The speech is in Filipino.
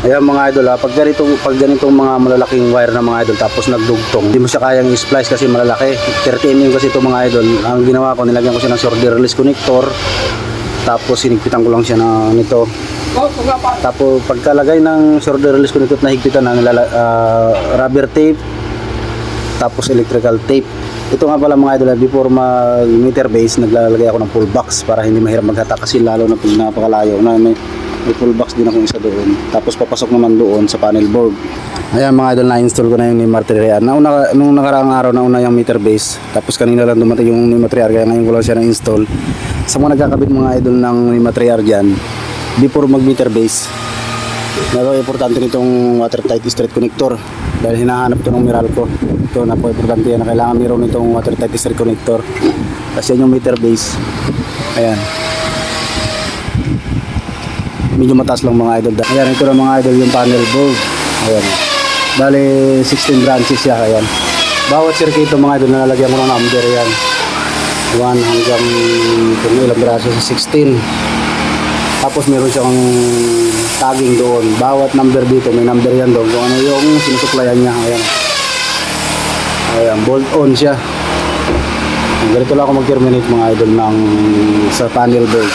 Ayan mga idol, pag ganitong mga malalaking wire na mga idol tapos nagdugtong, hindi mo siya kayang i-splice kasi malalaki. 30 mm kasi ito mga idol. Ang ginawa ko, nilagyan ko siya ng solder release connector. Tapos sinigpitan ko lang siya nito. Tapos pagkalagay ng solder release connector na higpitan na rubber tape, tapos electrical tape. Ito nga pala mga idol, before mag meter base, naglalagay ako ng full box para hindi mahirap maghatak kasi lalo na pag napakalayo na may full box din ako isa doon. Tapos papasok naman doon sa panel board. Ayan mga idol, na-install ko na yung NEMA 3R. Nung nakaraang araw na una yung meter base. Tapos kanina lang dumating yung NEMA 3R, kaya ngayon ko lang siya na-install. Sa mga nagkakabit mga idol ng NEMA 3R dyan, before mag meter base, importante nitong watertight straight connector dahil hinahanap ito ng Meralco. Ito na po importante yan na kailangan mayroon itong watertight straight connector kasi yan yung meter base. Ayan, medyo mataas lang mga idol. Ayan, ito na mga idol yung panel board. Ayan, bali 16 branches siya. Ayan, bawat circuit mga idol nalalagyan ko ng number. Yan 1 hanggang kung ilang braso sa 16. Tapos meron siyang tagging doon. Bawat number dito, may number yan doon. Kung ano yung sinusuplayan niya. Ayan. Ayan, bolt on siya. Ganito lang ako mag-terminate mga idol ng sa panel board.